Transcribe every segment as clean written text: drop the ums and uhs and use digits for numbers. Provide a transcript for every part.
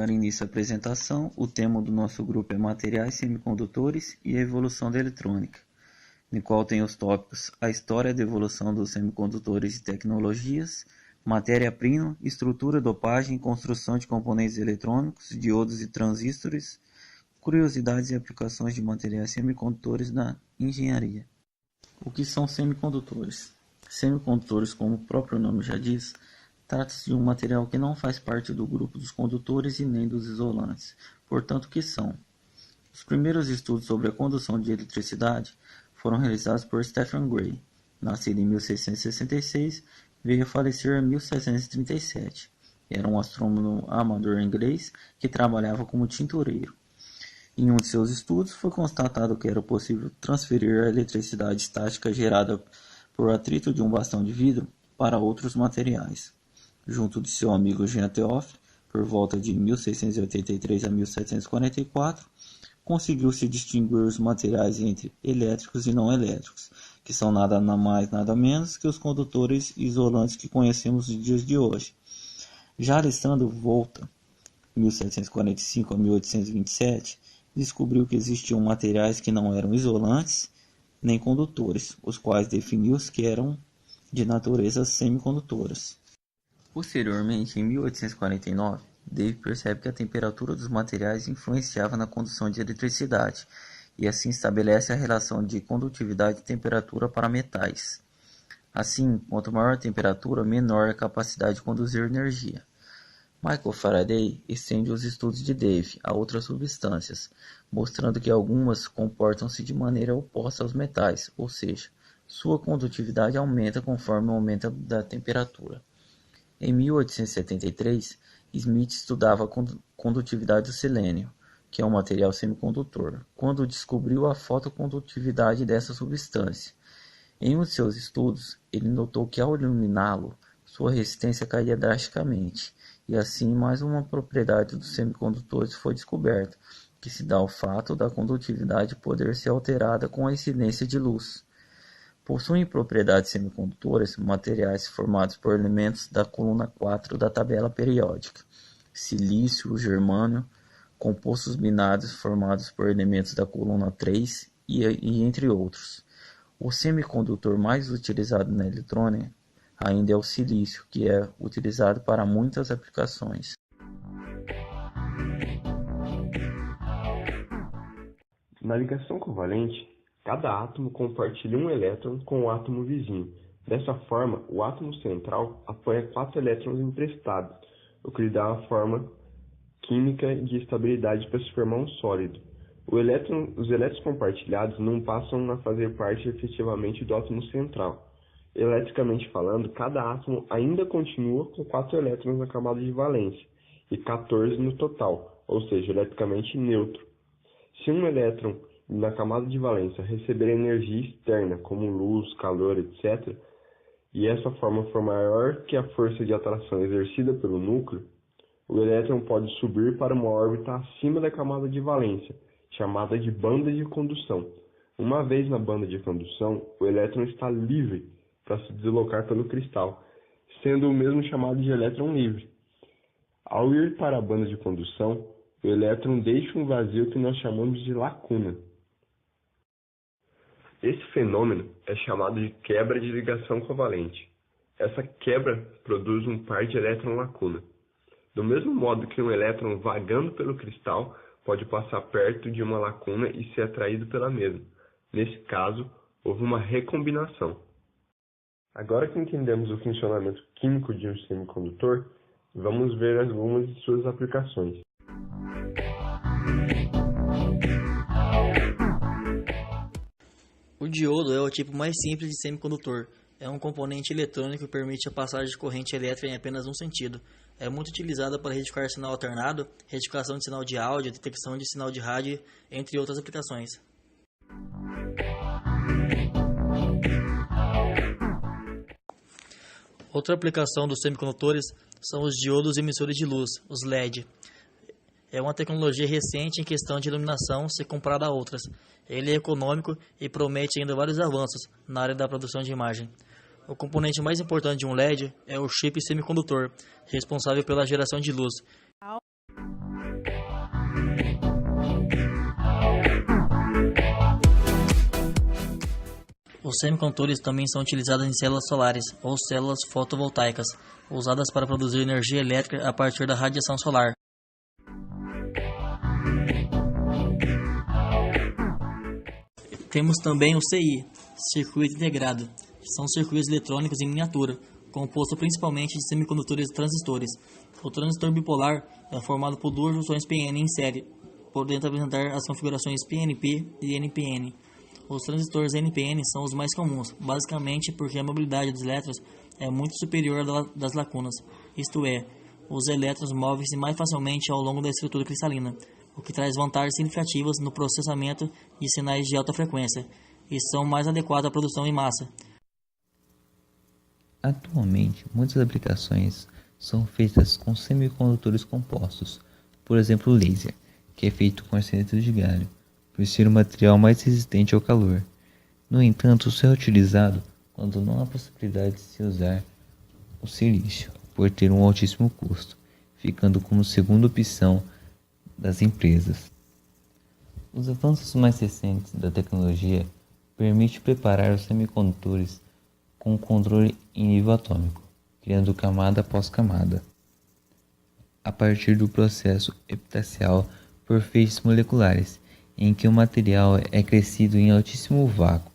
dar início à apresentação, o tema do nosso grupo é Materiais Semicondutores e a Evolução da Eletrônica, no qual tem os tópicos A História da Evolução dos Semicondutores e Tecnologias, Matéria-prima, Estrutura, Dopagem, Construção de Componentes Eletrônicos, Diodos e Transistores, Curiosidades e Aplicações de Materiais Semicondutores na Engenharia. O que são semicondutores? Semicondutores, como o próprio nome já diz, trata-se de um material que não faz parte do grupo dos condutores e nem dos isolantes. Portanto, o que são? Os primeiros estudos sobre a condução de eletricidade foram realizados por Stephen Gray, nascido em 1666, veio a falecer em 1737. Era um astrônomo amador inglês que trabalhava como tintureiro. Em um de seus estudos, foi constatado que era possível transferir a eletricidade estática gerada por atrito de um bastão de vidro para outros materiais. Junto de seu amigo Jean Théophile, por volta de 1683 a 1744, conseguiu-se distinguir os materiais entre elétricos e não elétricos, que são nada mais nada menos que os condutores e isolantes que conhecemos nos dias de hoje. Já Alessandro Volta, 1745 a 1827, descobriu que existiam materiais que não eram isolantes nem condutores, os quais definiu-se que eram de natureza semicondutoras. Posteriormente, em 1849, Dave percebe que a temperatura dos materiais influenciava na condução de eletricidade, e assim estabelece a relação de condutividade e temperatura para metais. Assim, quanto maior a temperatura, menor a capacidade de conduzir energia. Michael Faraday estende os estudos de Dave a outras substâncias, mostrando que algumas comportam-se de maneira oposta aos metais, ou seja, sua condutividade aumenta conforme o aumento da temperatura. Em 1873, Smith estudava a condutividade do selênio, que é um material semicondutor, quando descobriu a fotocondutividade dessa substância. Em um de seus estudos, ele notou que ao iluminá-lo, sua resistência caía drasticamente, e assim mais uma propriedade dos semicondutores foi descoberta, que se dá ao fato da condutividade poder ser alterada com a incidência de luz. Possuem propriedades semicondutoras materiais formados por elementos da coluna 4 da tabela periódica, silício, germânio, compostos binários formados por elementos da coluna 3 e entre outros. O semicondutor mais utilizado na eletrônica ainda é o silício, que é utilizado para muitas aplicações. Na ligação covalente, cada átomo compartilha um elétron com o átomo vizinho. Dessa forma, o átomo central apoia 4 elétrons emprestados, o que lhe dá a forma química de estabilidade para se formar um sólido. Os elétrons compartilhados não passam a fazer parte efetivamente do átomo central. Eletricamente falando, cada átomo ainda continua com 4 elétrons na camada de valência e 14 no total, ou seja, eletricamente neutro. Se um elétron na camada de valência receber energia externa, como luz, calor, etc., e essa forma for maior que a força de atração exercida pelo núcleo, o elétron pode subir para uma órbita acima da camada de valência, chamada de banda de condução. Uma vez na banda de condução, o elétron está livre para se deslocar pelo cristal, sendo o mesmo chamado de elétron livre. Ao ir para a banda de condução, o elétron deixa um vazio que nós chamamos de lacuna. Esse fenômeno é chamado de quebra de ligação covalente. Essa quebra produz um par de elétron-lacuna. Do mesmo modo que um elétron vagando pelo cristal pode passar perto de uma lacuna e ser atraído pela mesma. Nesse caso, houve uma recombinação. Agora que entendemos o funcionamento químico de um semicondutor, vamos ver algumas de suas aplicações. O diodo é o tipo mais simples de semicondutor. É um componente eletrônico que permite a passagem de corrente elétrica em apenas um sentido. É muito utilizado para retificar sinal alternado, retificação de sinal de áudio, detecção de sinal de rádio, entre outras aplicações. Outra aplicação dos semicondutores são os diodos emissores de luz, os LED. É uma tecnologia recente em questão de iluminação se comparada a outras. Ele é econômico e promete ainda vários avanços na área da produção de imagem. O componente mais importante de um LED é o chip semicondutor, responsável pela geração de luz. Os semicondutores também são utilizados em células solares ou células fotovoltaicas, usadas para produzir energia elétrica a partir da radiação solar. Temos também o CI, circuito integrado. São circuitos eletrônicos em miniatura, composto principalmente de semicondutores transistores. O transistor bipolar é formado por duas junções PN em série, podendo apresentar as configurações PNP e NPN. Os transistores NPN são os mais comuns, basicamente porque a mobilidade dos elétrons é muito superior à das lacunas, isto é, os elétrons movem-se mais facilmente ao longo da estrutura cristalina, o que traz vantagens significativas no processamento de sinais de alta frequência, e são mais adequados à produção em massa. Atualmente, muitas aplicações são feitas com semicondutores compostos, por exemplo, o laser, que é feito com arsênio de galho, por ser um material mais resistente ao calor. No entanto, só é utilizado quando não há possibilidade de se usar o silício, por ter um altíssimo custo, ficando como segunda opção das empresas. Os avanços mais recentes da tecnologia permitem preparar os semicondutores com controle em nível atômico, criando camada após camada, a partir do processo epitaxial por feixes moleculares, em que o material é crescido em altíssimo vácuo.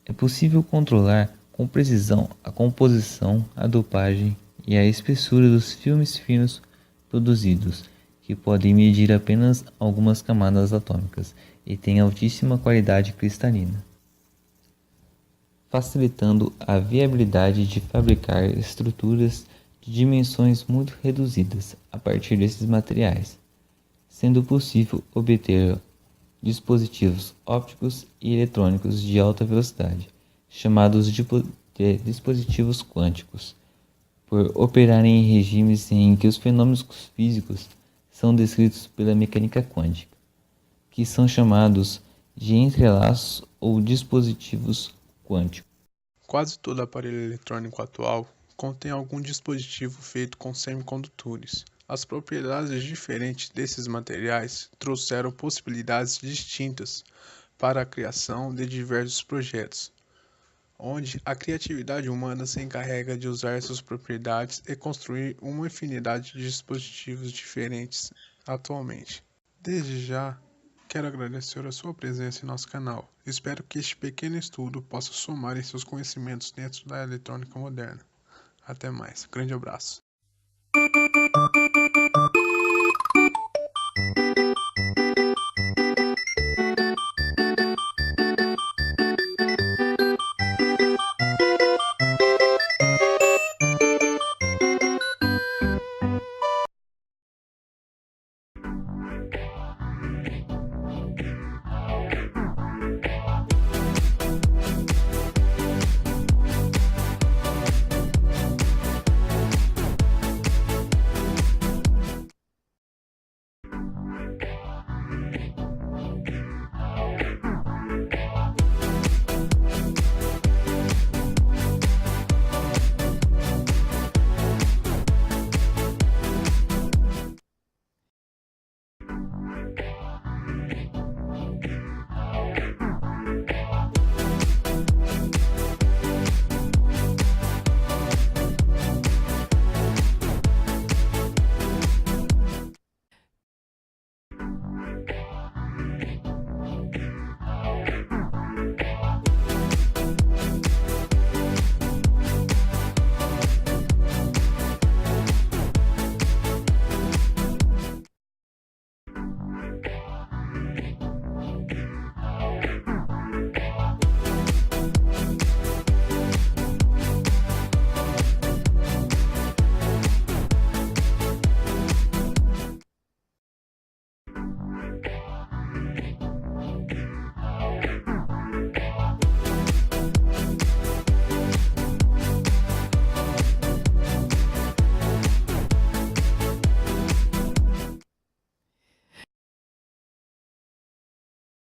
É possível controlar com precisão a composição, a dopagem e a espessura dos filmes finos produzidos, que podem medir apenas algumas camadas atômicas e têm altíssima qualidade cristalina, facilitando a viabilidade de fabricar estruturas de dimensões muito reduzidas a partir desses materiais, sendo possível obter dispositivos ópticos e eletrônicos de alta velocidade, chamados de dispositivos quânticos, por operarem em regimes em que os fenômenos físicos são descritos pela mecânica quântica, que são chamados de entrelaços ou dispositivos quânticos. Quase todo aparelho eletrônico atual contém algum dispositivo feito com semicondutores. As propriedades diferentes desses materiais trouxeram possibilidades distintas para a criação de diversos projetos, onde a criatividade humana se encarrega de usar essas propriedades e construir uma infinidade de dispositivos diferentes atualmente. Desde já, quero agradecer a sua presença em nosso canal. Espero que este pequeno estudo possa somar em seus conhecimentos dentro da eletrônica moderna. Até mais. Grande abraço.